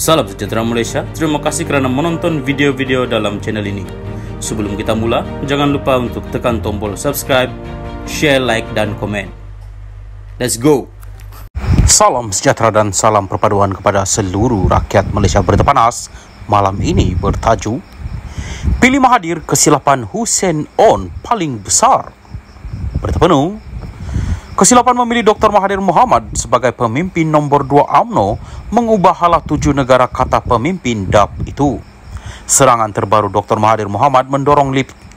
Salam sejahtera Malaysia, terima kasih kerana menonton video-video dalam channel ini. Sebelum kita mula, jangan lupa untuk tekan tombol subscribe, share, like dan komen. Let's go! Salam sejahtera dan salam perpaduan kepada seluruh rakyat Malaysia. Berita panas malam ini bertajuk Pilih Mahathir, kesilapan Hussein On paling besar. Berita penuh, kesilapan memilih Dr. Mahathir Mohamad sebagai pemimpin nombor 2 UMNO mengubah hala 7 negara kata pemimpin DAP itu. Serangan terbaru Dr. Mahathir Mohamad mendorong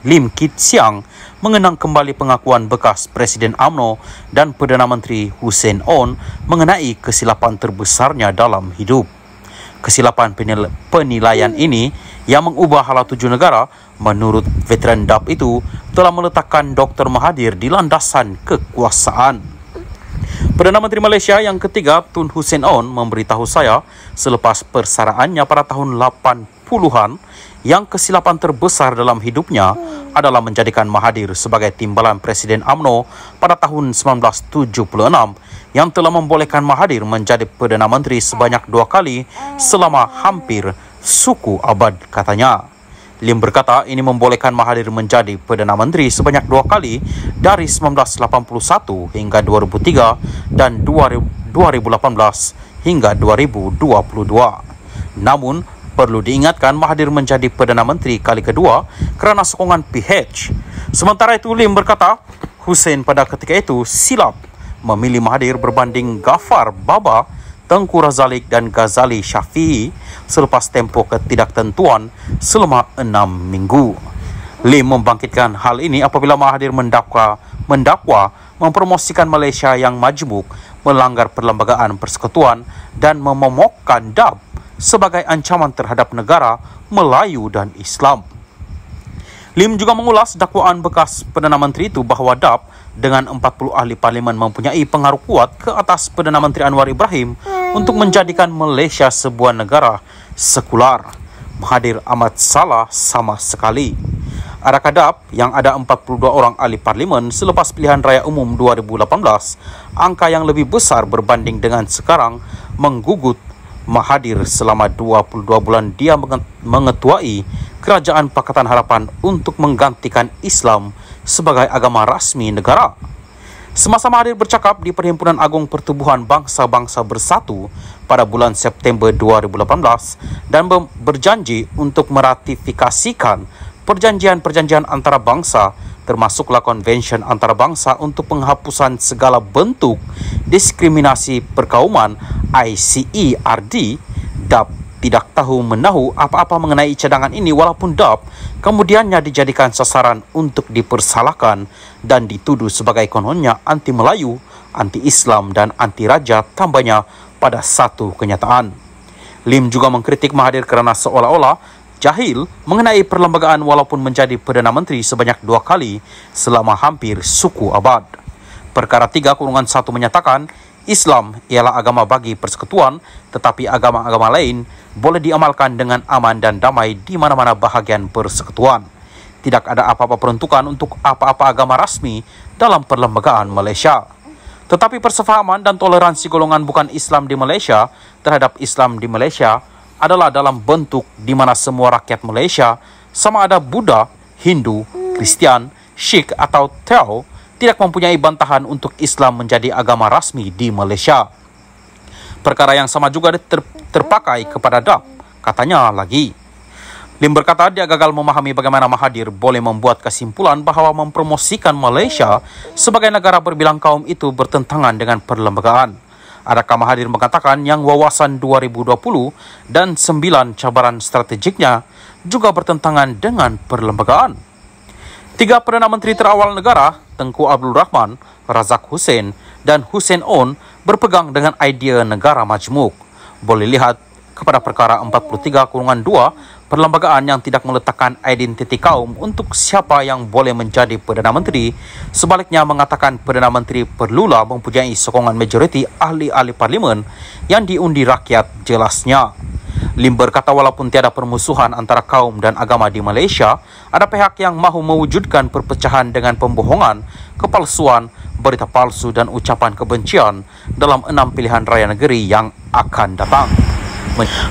Lim Kit Siang mengenang kembali pengakuan bekas Presiden UMNO dan Perdana Menteri Hussein On mengenai kesilapan terbesarnya dalam hidup. Kesilapan penilaian ini yang mengubah hala 7 negara menurut veteran DAP itu telah meletakkan Dr. Mahathir di landasan kekuasaan. Perdana Menteri Malaysia yang ketiga Tun Hussein On memberitahu saya selepas persaraannya pada tahun 80-an yang kesilapan terbesar dalam hidupnya adalah menjadikan Mahathir sebagai timbalan Presiden UMNO pada tahun 1976 yang telah membolehkan Mahathir menjadi Perdana Menteri sebanyak 2 kali selama hampir suku abad, katanya. Lim berkata ini membolehkan Mahathir menjadi Perdana Menteri sebanyak 2 kali dari 1981 hingga 2003 dan 2018 hingga 2022. Namun, perlu diingatkan Mahathir menjadi Perdana Menteri kali kedua kerana sokongan PH. Sementara itu, Lim berkata Hussein pada ketika itu silap memilih Mahathir berbanding Ghaffar Baba, Tengku Razalik dan Ghazali Syafi'i selepas tempoh ketidaktentuan selama 6 minggu. Lim membangkitkan hal ini apabila Mahathir mendakwa mempromosikan Malaysia yang majmuk melanggar perlembagaan persekutuan dan memomokkan DAP sebagai ancaman terhadap negara Melayu dan Islam. Lim juga mengulas dakwaan bekas Perdana Menteri itu bahawa DAP dengan 40 ahli parlimen mempunyai pengaruh kuat ke atas Perdana Menteri Anwar Ibrahim untuk menjadikan Malaysia sebuah negara sekular. Mahathir amat salah sama sekali. Adakah DAP yang ada 42 orang ahli parlimen selepas pilihan raya umum 2018, angka yang lebih besar berbanding dengan sekarang, menggugut Mahathir selama 22 bulan dia mengetuai Kerajaan Pakatan Harapan untuk menggantikan Islam sebagai agama rasmi negara. Semasa Mahathir bercakap di Perhimpunan Agung Pertubuhan Bangsa-Bangsa Bersatu pada bulan September 2018 dan berjanji untuk meratifikasikan perjanjian-perjanjian antarabangsa termasuklah Konvensyen Antarabangsa untuk penghapusan segala bentuk diskriminasi perkauman ICERD, DAP tidak tahu menahu apa-apa mengenai cadangan ini walaupun DAP kemudiannya dijadikan sasaran untuk dipersalahkan dan dituduh sebagai kononnya anti-Melayu, anti-Islam dan anti-Raja, tambahnya pada satu kenyataan. Lim juga mengkritik Mahathir kerana seolah-olah jahil mengenai perlembagaan walaupun menjadi Perdana Menteri sebanyak 2 kali selama hampir suku abad. Perkara 3-1 menyatakan Islam ialah agama bagi persekutuan, tetapi agama-agama lain boleh diamalkan dengan aman dan damai di mana-mana bahagian persekutuan. Tidak ada apa-apa peruntukan untuk apa-apa agama rasmi dalam perlembagaan Malaysia. Tetapi persefahaman dan toleransi golongan bukan Islam di Malaysia terhadap Islam di Malaysia adalah dalam bentuk di mana semua rakyat Malaysia, sama ada Buddha, Hindu, Kristian, Sikh atau Tao, tidak mempunyai bantahan untuk Islam menjadi agama rasmi di Malaysia. Perkara yang sama juga terpakai kepada DAP, katanya lagi. Lim berkata dia gagal memahami bagaimana Mahathir boleh membuat kesimpulan bahawa mempromosikan Malaysia sebagai negara berbilang kaum itu bertentangan dengan perlembagaan. Adakah Mahathir mengatakan yang wawasan 2020 dan 9 cabaran strategiknya juga bertentangan dengan perlembagaan? 3 Perdana Menteri terawal negara, Tengku Abdul Rahman, Razak Hussain dan Hussein On berpegang dengan idea negara majmuk. Boleh lihat kepada perkara 43-2, perlembagaan yang tidak meletakkan identiti kaum untuk siapa yang boleh menjadi Perdana Menteri. Sebaliknya mengatakan Perdana Menteri perlulah mempunyai sokongan majoriti ahli-ahli parlimen yang diundi rakyat, jelasnya. Lim berkata walaupun tiada permusuhan antara kaum dan agama di Malaysia, ada pihak yang mahu mewujudkan perpecahan dengan pembohongan, kepalsuan, berita palsu dan ucapan kebencian dalam 6 pilihan raya negeri yang akan datang.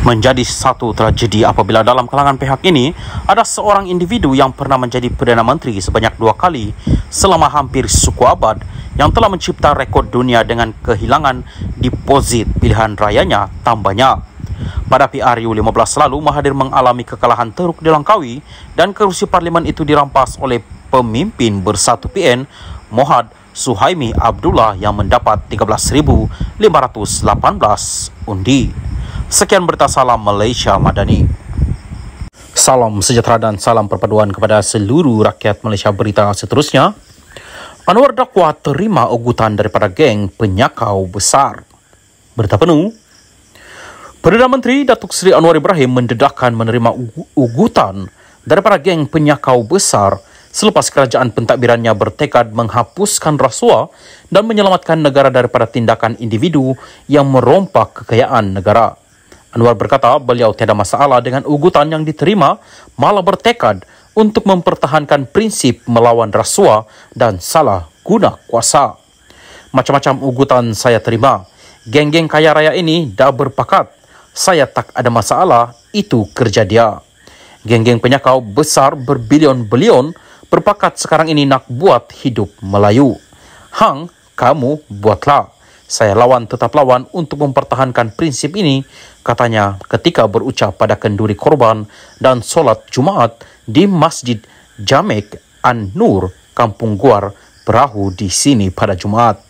menjadi satu tragedi apabila dalam kalangan pihak ini ada seorang individu yang pernah menjadi Perdana Menteri sebanyak 2 kali selama hampir suku abad yang telah mencipta rekod dunia dengan kehilangan deposit pilihan rayanya tambahnya. Pada PRU 15 lalu, Mahathir mengalami kekalahan teruk di Langkawi dan kerusi parlimen itu dirampas oleh pemimpin Bersatu PN Mohd Suhaimi Abdullah yang mendapat 13.518 undi. Sekian berita Salam Malaysia Madani. Salam sejahtera dan salam perpaduan kepada seluruh rakyat Malaysia. Berita seterusnya, Anwar dakwa terima ugutan daripada geng penyakau besar. Berita penuh, Perdana Menteri Datuk Seri Anwar Ibrahim mendedahkan menerima ugutan daripada geng penyakau besar selepas kerajaan pentadbirannya bertekad menghapuskan rasuah dan menyelamatkan negara daripada tindakan individu yang merompak kekayaan negara. Anwar berkata beliau tiada masalah dengan ugutan yang diterima, malah bertekad untuk mempertahankan prinsip melawan rasuah dan salah guna kuasa. Macam-macam ugutan saya terima. Geng-geng kaya raya ini dah berpakat. Saya tak ada masalah, itu kerja dia. Geng-geng penyakau besar berbilion-bilion berpakat sekarang ini nak buat hidup Melayu. Hang, kamu buatlah. Saya lawan tetap lawan untuk mempertahankan prinsip ini, katanya ketika berucap pada kenduri korban dan solat Jumaat di Masjid Jamek An-Nur, Kampung Guar, Perahu di sini pada Jumaat.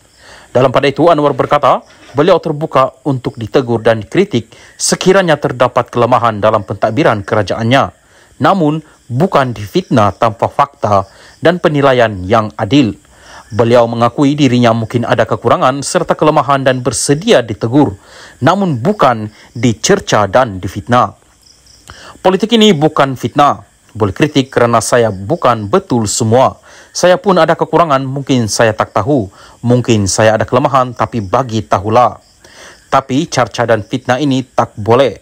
Dalam pada itu, Anwar berkata, beliau terbuka untuk ditegur dan dikritik sekiranya terdapat kelemahan dalam pentadbiran kerajaannya. Namun, bukan difitnah tanpa fakta dan penilaian yang adil. Beliau mengakui dirinya mungkin ada kekurangan serta kelemahan dan bersedia ditegur, namun bukan dicerca dan difitnah. Politik ini bukan fitnah. Boleh kritik kerana saya bukan betul semua. Saya pun ada kekurangan, mungkin saya tak tahu. Mungkin saya ada kelemahan, tapi bagi tahulah. Tapi cerca dan fitnah ini tak boleh.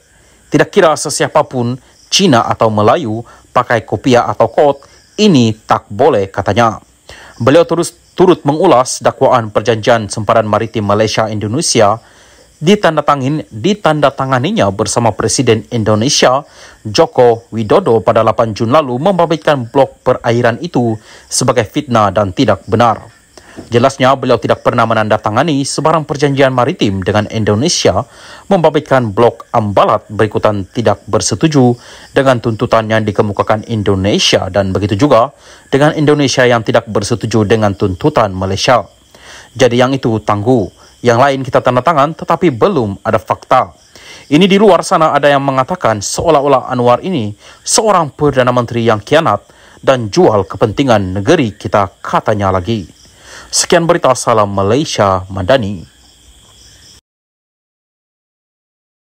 Tidak kira sesiapa pun, Cina atau Melayu, pakai kopiah atau kot, ini tak boleh, katanya. Beliau turut mengulas dakwaan perjanjian sempadan maritim Malaysia-Indonesia ditandatanganinya bersama Presiden Indonesia Joko Widodo pada 8 Jun lalu membabitkan blok perairan itu sebagai fitnah dan tidak benar. Jelasnya beliau tidak pernah menandatangani sebarang perjanjian maritim dengan Indonesia, membabitkan blok Ambalat berikutan tidak bersetuju dengan tuntutan yang dikemukakan Indonesia dan begitu juga dengan Indonesia yang tidak bersetuju dengan tuntutan Malaysia. Jadi yang itu tangguh. Yang lain kita tanda tangan tetapi belum ada fakta. Ini di luar sana ada yang mengatakan seolah-olah Anwar ini seorang Perdana Menteri yang khianat dan jual kepentingan negeri kita, katanya lagi. Sekian berita Salam Malaysia Madani.